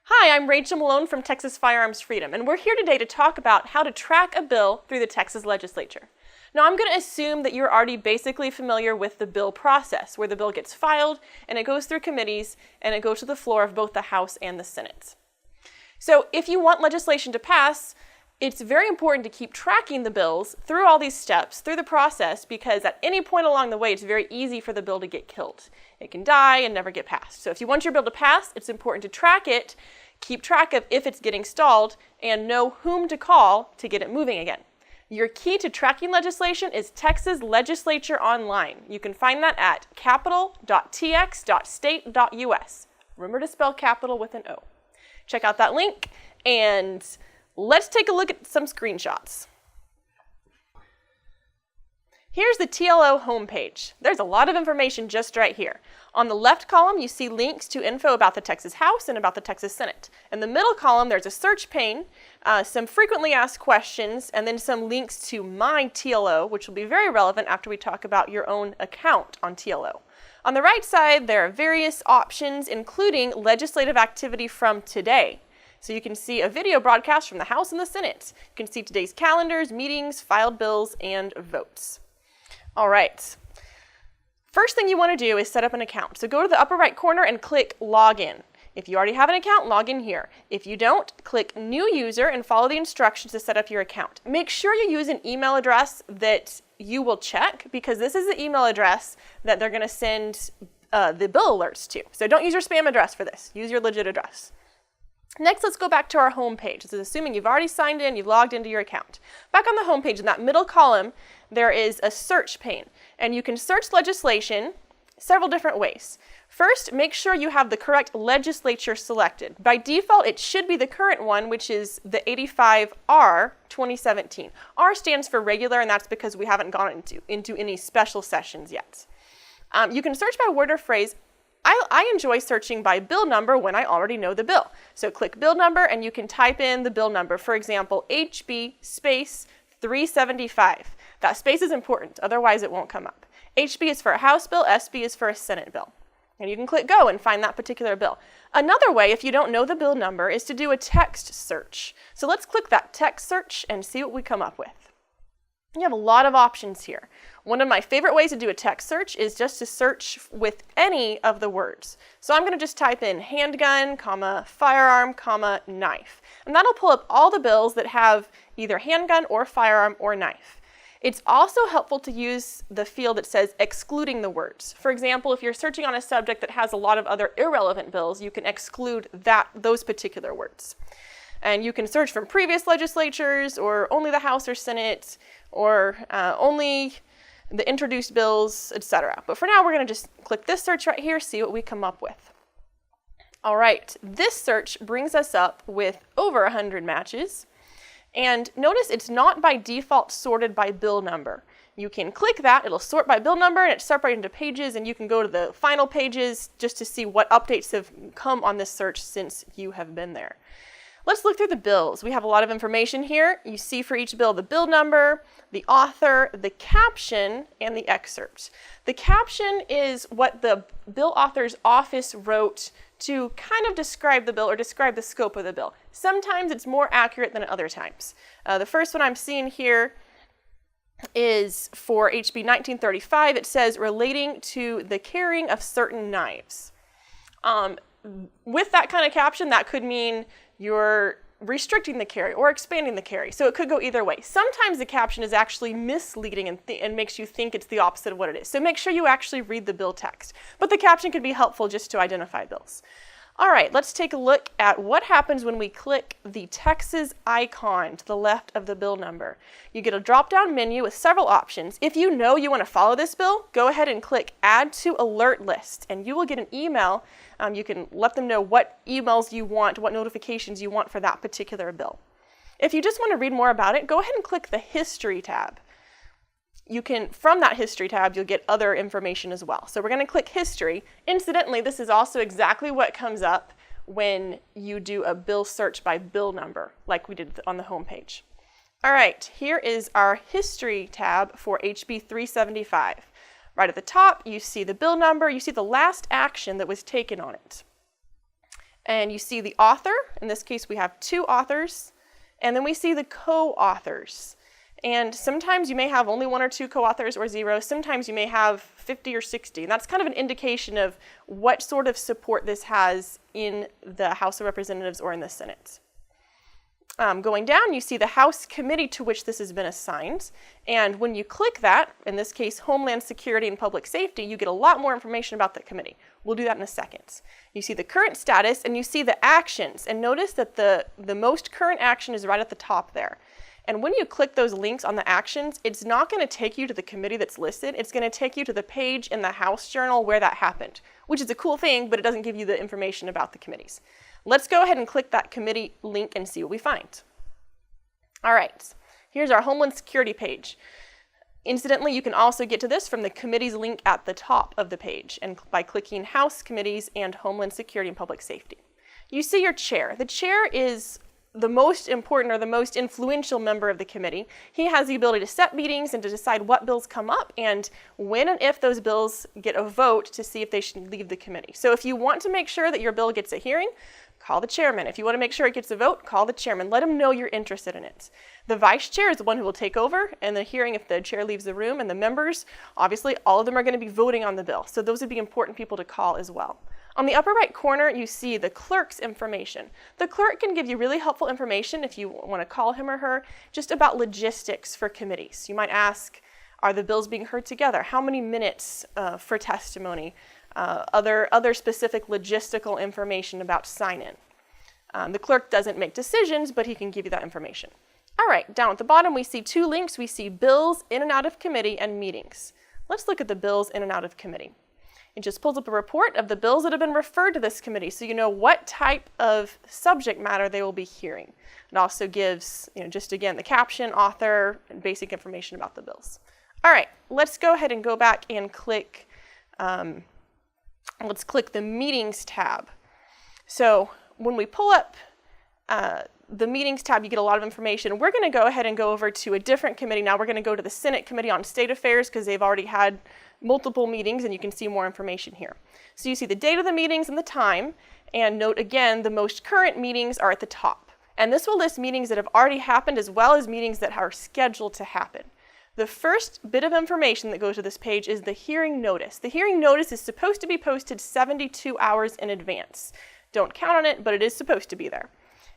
Hi, I'm Rachel Malone from Texas Firearms Freedom, and we're here today to talk about how to track a bill through the Texas Legislature. Now, I'm going to assume that you're already basically familiar with the bill process, where the bill gets filed, and it goes through committees, and it goes to the floor of both the House and the Senate. So if you want legislation to pass, it's very important to keep tracking the bills through all these steps, through the process, because at any point along the way, it's very easy for the bill to get killed. It can die and never get passed. So if you want your bill to pass, it's important to track it, keep track of if it's getting stalled, and know whom to call to get it moving again. Your key to tracking legislation is Texas Legislature Online. You can find that at capital.tx.state.us. Remember to spell capital with an O. Check out that link, and let's take a look at some screenshots. Here's the TLO homepage. There's a lot of information just right here. On the left column, you see links to info about the Texas House and about the Texas Senate. In the middle column, there's a search pane, some frequently asked questions, and then some links to My TLO, which will be very relevant after we talk about your own account on TLO. On the right side, there are various options, including legislative activity from today. So you can see a video broadcast from the House and the Senate. You can see today's calendars, meetings, filed bills, and votes. All right. First thing you want to do is set up an account. So go to the upper right corner and click Login. If you already have an account, log in here. If you don't, click New User and follow the instructions to set up your account. Make sure you use an email address that you will check, because this is the email address that they're going to send the bill alerts to. So don't use your spam address for this. Use your legit address. Next, let's go back to our home page. This is assuming you've already signed in, you've logged into your account. Back on the home page, in that middle column, there is a search pane, and you can search legislation several different ways. First, make sure you have the correct legislature selected. By default, it should be the current one, which is the 85R 2017. R stands for regular, and that's because we haven't gone into any special sessions yet. You can search by word or phrase. I enjoy searching by bill number when I already know the bill. So click bill number and you can type in the bill number. For example, HB space 375. That space is important, otherwise it won't come up. HB is for a House bill, SB is for a Senate bill. And you can click go and find that particular bill. Another way, if you don't know the bill number, is to do a text search. So let's click that text search and see what we come up with. You have a lot of options here. One of my favorite ways to do a text search is just to search with any of the words. So I'm going to just type in handgun, comma, firearm, comma, knife. And that'll pull up all the bills that have either handgun or firearm or knife. It's also helpful to use the field that says excluding the words. For example, if you're searching on a subject that has a lot of other irrelevant bills, you can exclude those particular words. And you can search from previous legislatures, or only the House or Senate, or only the introduced bills, etc. But for now, we're going to just click this search right here, see what we come up with. All right, this search brings us up with over 100 matches. And notice it's not by default sorted by bill number. You can click that, it'll sort by bill number, and it's separated into pages, and you can go to the final pages just to see what updates have come on this search since you have been there. Let's look through the bills. We have a lot of information here. You see for each bill the bill number, the author, the caption, and the excerpt. The caption is what the bill author's office wrote to kind of describe the bill or describe the scope of the bill. Sometimes it's more accurate than at other times. The first one I'm seeing here is for HB 1935. It says relating to the carrying of certain knives. With that kind of caption, that could mean you're restricting the carry or expanding the carry. So it could go either way. Sometimes the caption is actually misleading and makes you think it's the opposite of what it is. So make sure you actually read the bill text. But the caption could be helpful just to identify bills. All right, let's take a look at what happens when we click the Texas icon to the left of the bill number. You get a drop-down menu with several options. If you know you want to follow this bill, go ahead and click Add to Alert List, and you will get an email. You can let them know what emails you want, what notifications you want for that particular bill. If you just want to read more about it, go ahead and click the History tab. From that History tab, you'll get other information as well. So we're going to click History. Incidentally, this is also exactly what comes up when you do a bill search by bill number, like we did on the home page. All right, here is our History tab for HB 375. Right at the top, you see the bill number, you see the last action that was taken on it. And you see the author. In this case, we have 2 authors. And then we see the co-authors. And sometimes you may have only 1 or 2 co-authors or 0. Sometimes you may have 50 or 60. And that's kind of an indication of what sort of support this has in the House of Representatives or in the Senate. Going down, you see the House committee to which this has been assigned. And when you click that, in this case, Homeland Security and Public Safety, you get a lot more information about the committee. We'll do that in a second. You see the current status, and you see the actions. And notice that the most current action is right at the top there. And when you click those links on the actions, it's not going to take you to the committee that's listed. It's going to take you to the page in the House Journal where that happened, which is a cool thing, but it doesn't give you the information about the committees. Let's go ahead and click that committee link and see what we find. All right, here's our Homeland Security page. Incidentally, you can also get to this from the committees link at the top of the page and by clicking House Committees and Homeland Security and Public Safety. You see your chair. The chair is the most important or the most influential member of the committee. He has the ability to set meetings and to decide what bills come up and when and if those bills get a vote to see if they should leave the committee. So if you want to make sure that your bill gets a hearing, call the chairman. If you want to make sure it gets a vote, call the chairman. Let him know you're interested in it. The vice chair is the one who will take over in the hearing if the chair leaves the room, and the members, obviously, all of them are going to be voting on the bill. So those would be important people to call as well. On the upper right corner, you see the clerk's information. The clerk can give you really helpful information if you want to call him or her, just about logistics for committees. You might ask, are the bills being heard together? How many minutes for testimony? Other specific logistical information about sign-in. The clerk doesn't make decisions, but he can give you that information. All right, down at the bottom, we see 2 links. We see bills in and out of committee and meetings. Let's look at the bills in and out of committee. It just pulls up a report of the bills that have been referred to this committee, so you know what type of subject matter they will be hearing. It also gives, just again, the caption, author, and basic information about the bills. All right, let's go ahead and go back and click, let's click the Meetings tab. So when we pull up the Meetings tab, you get a lot of information. We're going to go ahead and go over to a different committee now. We're going to go to the Senate Committee on State Affairs because they've already had multiple meetings, and you can see more information here. So you see the date of the meetings and the time, and note again, the most current meetings are at the top. And this will list meetings that have already happened as well as meetings that are scheduled to happen. The first bit of information that goes to this page is the hearing notice. The hearing notice is supposed to be posted 72 hours in advance. Don't count on it, but it is supposed to be there.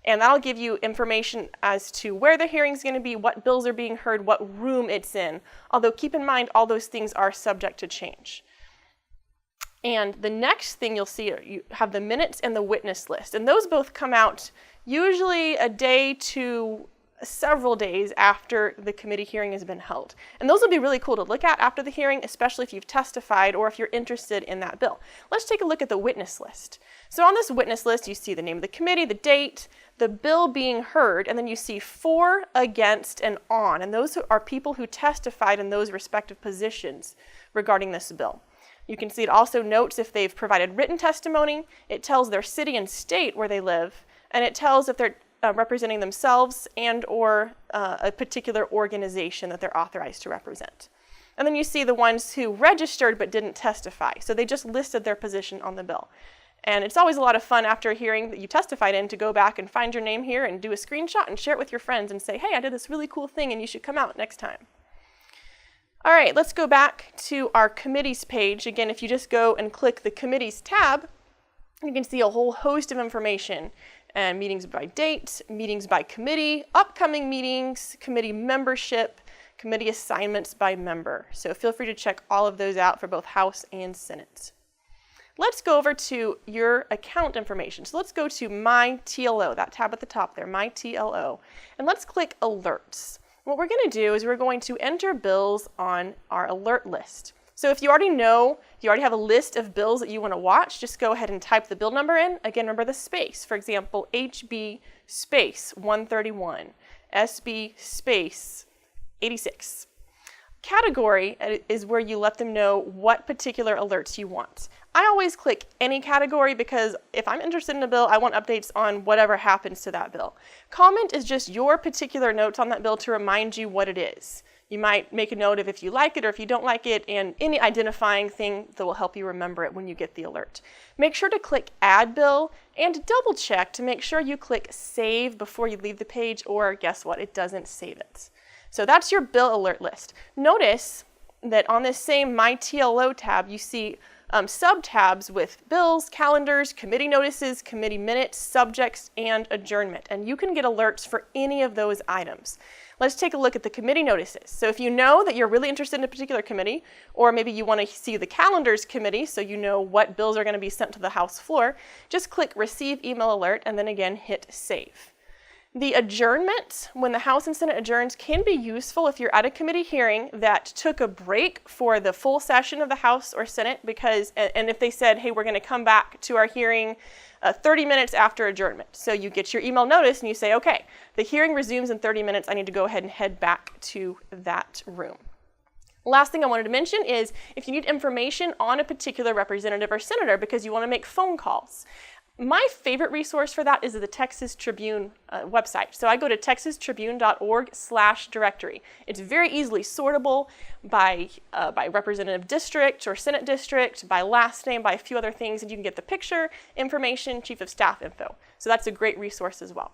And that'll give you information as to where the hearing is going to be, what bills are being heard, what room it's in. Although keep in mind, all those things are subject to change. And the next thing you'll see, you have the minutes and the witness list. And those both come out usually a day to several days after the committee hearing has been held. And those will be really cool to look at after the hearing, especially if you've testified or if you're interested in that bill. Let's take a look at the witness list. So on this witness list, you see the name of the committee, the date, the bill being heard, and then you see for, against, and on. And those are people who testified in those respective positions regarding this bill. You can see it also notes if they've provided written testimony, it tells their city and state where they live, and it tells if they're representing themselves and or a particular organization that they're authorized to represent. And then you see the ones who registered but didn't testify. So they just listed their position on the bill. And it's always a lot of fun after a hearing that you testified in to go back and find your name here and do a screenshot and share it with your friends and say, hey, I did this really cool thing and you should come out next time. All right, let's go back to our committees page. Again, if you just go and click the committees tab, you can see a whole host of information. And meetings by date, meetings by committee, upcoming meetings, committee membership, committee assignments by member. So feel free to check all of those out for both House and Senate. Let's go over to your account information. So let's go to My TLO, that tab at the top there, My TLO, and let's click Alerts. What we're going to do is we're going to enter bills on our alert list. So if you already know, if you already have a list of bills that you want to watch, just go ahead and type the bill number in. Again, remember the space. For example, HB space 131, SB space 86. Category is where you let them know what particular alerts you want. I always click any category because if I'm interested in a bill, I want updates on whatever happens to that bill. Comment is just your particular notes on that bill to remind you what it is. You might make a note of if you like it or if you don't like it, and any identifying thing that will help you remember it when you get the alert. Make sure to click Add Bill and double check to make sure you click Save before you leave the page, or guess what? It doesn't save it. So that's your bill alert list. Notice that on this same My TLO tab, you see sub-tabs with bills, calendars, committee notices, committee minutes, subjects, and adjournment. And you can get alerts for any of those items. Let's take a look at the committee notices. So if you know that you're really interested in a particular committee, or maybe you want to see the calendars committee so you know what bills are going to be sent to the House floor, just click Receive Email Alert and then again hit Save. The adjournment, when the House and Senate adjourns, can be useful if you're at a committee hearing that took a break for the full session of the House or Senate, and if they said, hey, we're going to come back to our hearing 30 minutes after adjournment. So you get your email notice and you say, okay, the hearing resumes in 30 minutes. I need to go ahead and head back to that room. Last thing I wanted to mention is if you need information on a particular representative or senator because you want to make phone calls. My favorite resource for that is the Texas Tribune website. So I go to texastribune.org/directory. It's very easily sortable by representative district or Senate district, by last name, by a few other things, and you can get the picture, information, chief of staff info. So that's a great resource as well.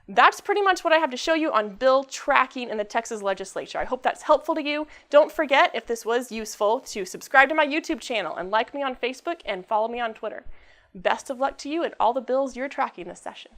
That's pretty much what I have to show you on bill tracking in the Texas Legislature. I hope that's helpful to you. Don't forget, if this was useful, to subscribe to my YouTube channel and like me on Facebook and follow me on Twitter. Best of luck to you and all the bills you're tracking this session.